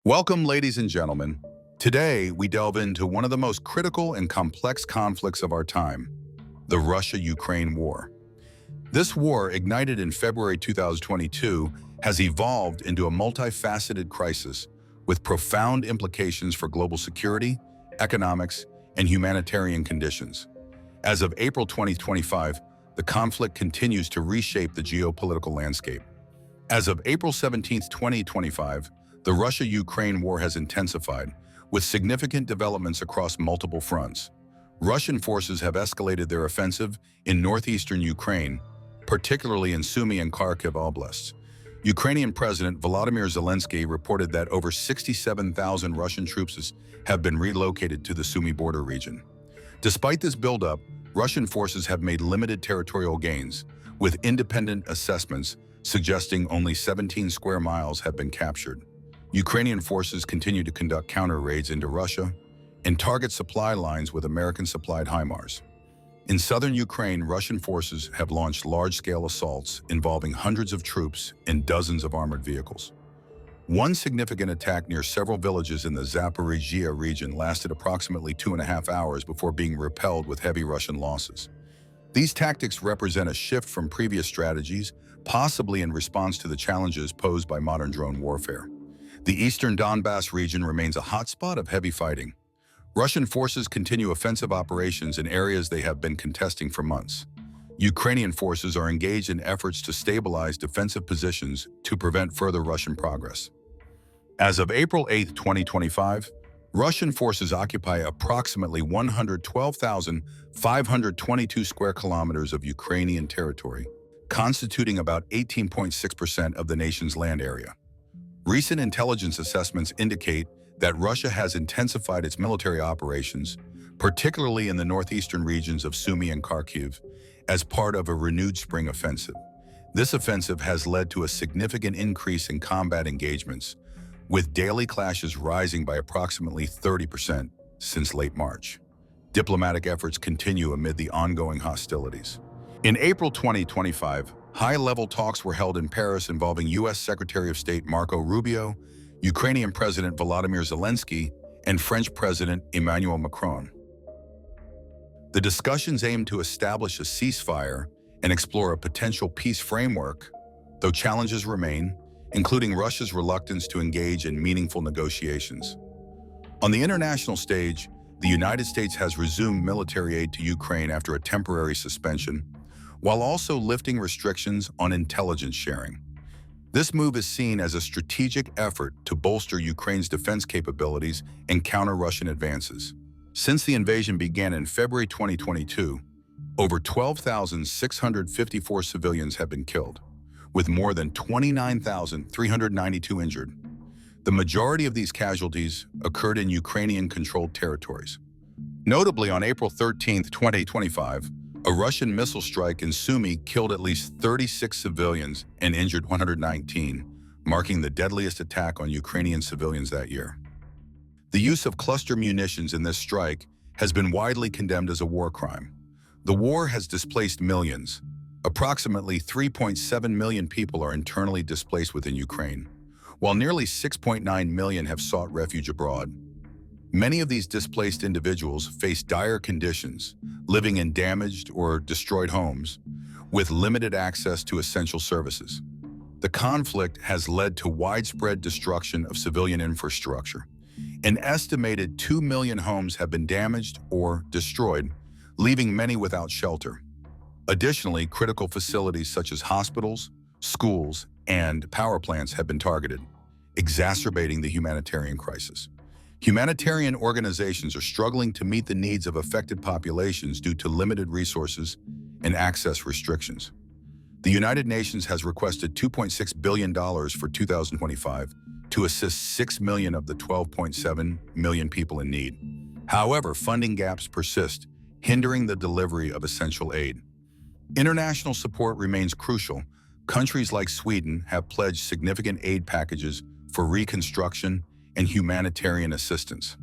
Welcome, ladies and gentlemen. Today, we delve into one of the most critical and complex conflicts of our time, the Russia-Ukraine war. This war, ignited in February 2022, has evolved into a multifaceted crisis with profound implications for global security, economics, and humanitarian conditions. As of April 2025, the conflict continues to reshape the geopolitical landscape. As of April 17, 2025, the Russia-Ukraine war has intensified, with significant developments across multiple fronts. Russian forces have escalated their offensive in northeastern Ukraine, particularly in Sumy and Kharkiv oblasts. Ukrainian President Volodymyr Zelensky reported that over 67,000 Russian troops have been relocated to the Sumy border region. Despite this buildup, Russian forces have made limited territorial gains, with independent assessments suggesting only 17 square miles have been captured. Ukrainian forces continue to conduct counter-raids into Russia and target supply lines with American-supplied HIMARS. In southern Ukraine, Russian forces have launched large-scale assaults involving hundreds of troops and dozens of armored vehicles. One significant attack near several villages in the Zaporizhzhia region lasted approximately 2.5 hours before being repelled with heavy Russian losses. These tactics represent a shift from previous strategies, possibly in response to the challenges posed by modern drone warfare. The eastern Donbass region remains a hotspot of heavy fighting. Russian forces continue offensive operations in areas they have been contesting for months. Ukrainian forces are engaged in efforts to stabilize defensive positions to prevent further Russian progress. As of April 8, 2025, Russian forces occupy approximately 112,522 square kilometers of Ukrainian territory, constituting about 18.6% of the nation's land area. Recent intelligence assessments indicate that Russia has intensified its military operations, particularly in the northeastern regions of Sumy and Kharkiv, as part of a renewed spring offensive. This offensive has led to a significant increase in combat engagements, with daily clashes rising by approximately 30% since late March. Diplomatic efforts continue amid the ongoing hostilities. In April 2025, high-level talks were held in Paris involving U.S. Secretary of State Marco Rubio, Ukrainian President Volodymyr Zelensky, and French President Emmanuel Macron. The discussions aimed to establish a ceasefire and explore a potential peace framework, though challenges remain, including Russia's reluctance to engage in meaningful negotiations. On the international stage, the United States has resumed military aid to Ukraine after a temporary suspension, while also lifting restrictions on intelligence sharing. This move is seen as a strategic effort to bolster Ukraine's defense capabilities and counter Russian advances. Since the invasion began in February 2022, over 12,654 civilians have been killed, with more than 29,392 injured. The majority of these casualties occurred in Ukrainian-controlled territories. Notably, on April 13, 2025, a Russian missile strike in Sumy killed at least 36 civilians and injured 119, marking the deadliest attack on Ukrainian civilians that year. The use of cluster munitions in this strike has been widely condemned as a war crime. The war has displaced millions. Approximately 3.7 million people are internally displaced within Ukraine, while nearly 6.9 million have sought refuge abroad. Many of these displaced individuals face dire conditions, living in damaged or destroyed homes, with limited access to essential services. The conflict has led to widespread destruction of civilian infrastructure. An estimated 2 million homes have been damaged or destroyed, leaving many without shelter. Additionally, critical facilities such as hospitals, schools, and power plants have been targeted, exacerbating the humanitarian crisis. Humanitarian organizations are struggling to meet the needs of affected populations due to limited resources and access restrictions. The United Nations has requested $2.6 billion for 2025 to assist 6 million of the 12.7 million people in need. However, funding gaps persist, hindering the delivery of essential aid. International support remains crucial. Countries like Sweden have pledged significant aid packages for reconstruction and humanitarian assistance.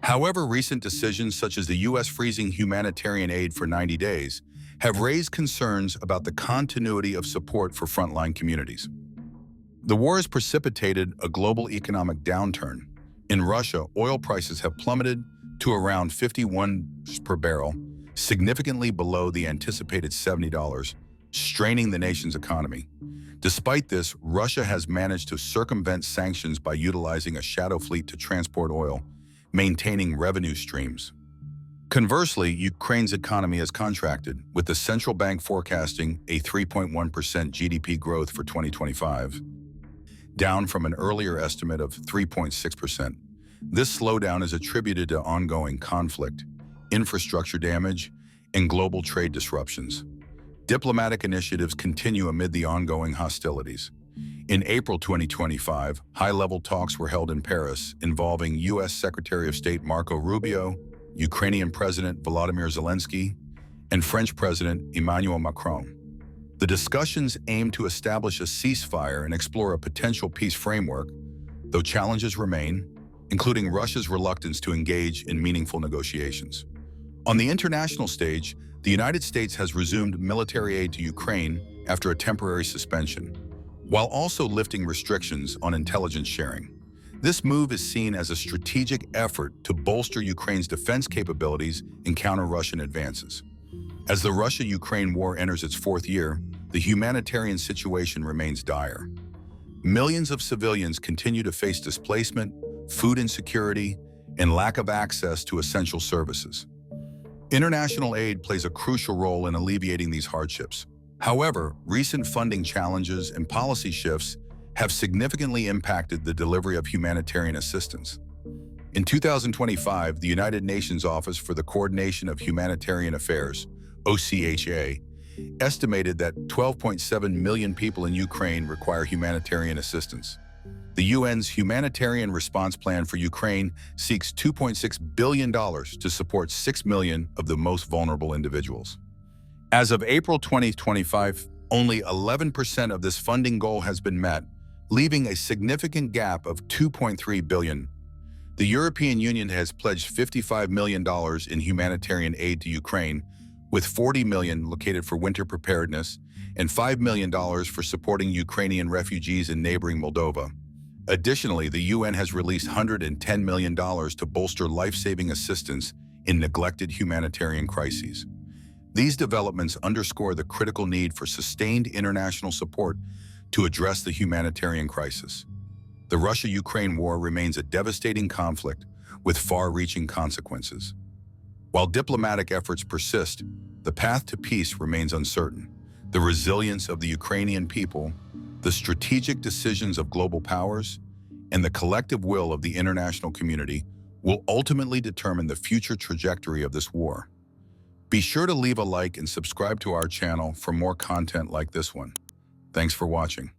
However, recent decisions such as the U.S. freezing humanitarian aid for 90 days have raised concerns about the continuity of support for frontline communities. The war has precipitated a global economic downturn. In Russia, oil prices have plummeted to around $51 per barrel, significantly below the anticipated $70, straining the nation's economy. Despite this, Russia has managed to circumvent sanctions by utilizing a shadow fleet to transport oil, maintaining revenue streams. Conversely, Ukraine's economy has contracted, with the central bank forecasting a 3.1% GDP growth for 2025, down from an earlier estimate of 3.6%. This slowdown is attributed to ongoing conflict, infrastructure damage, and global trade disruptions. Diplomatic initiatives continue amid the ongoing hostilities. In April 2025, high-level talks were held in Paris involving U.S. Secretary of State Marco Rubio, Ukrainian President Volodymyr Zelensky, and French President Emmanuel Macron. The discussions aim to establish a ceasefire and explore a potential peace framework, though challenges remain, including Russia's reluctance to engage in meaningful negotiations. On the international stage, the United States has resumed military aid to Ukraine after a temporary suspension, while also lifting restrictions on intelligence sharing. This move is seen as a strategic effort to bolster Ukraine's defense capabilities and counter Russian advances. As the Russia-Ukraine war enters its fourth year, the humanitarian situation remains dire. Millions of civilians continue to face displacement, food insecurity, and lack of access to essential services. International aid plays a crucial role in alleviating these hardships. However, recent funding challenges and policy shifts have significantly impacted the delivery of humanitarian assistance. In 2025, the United Nations Office for the Coordination of Humanitarian Affairs, OCHA, estimated that 12.7 million people in Ukraine require humanitarian assistance. The UN's Humanitarian Response Plan for Ukraine seeks $2.6 billion to support 6 million of the most vulnerable individuals. As of April 2025, only 11% of this funding goal has been met, leaving a significant gap of $2.3 billion. The European Union has pledged $55 million in humanitarian aid to Ukraine, with $40 million located for winter preparedness and $5 million for supporting Ukrainian refugees in neighboring Moldova. Additionally, the UN has released $110 million to bolster life-saving assistance in neglected humanitarian crises. These developments underscore the critical need for sustained international support to address the humanitarian crisis. The Russia-Ukraine war remains a devastating conflict with far-reaching consequences. While diplomatic efforts persist, the path to peace remains uncertain. The resilience of the Ukrainian people, the strategic decisions of global powers, and the collective will of the international community will ultimately determine the future trajectory of this war. Be sure to leave a like and subscribe to our channel for more content like this one. Thanks for watching.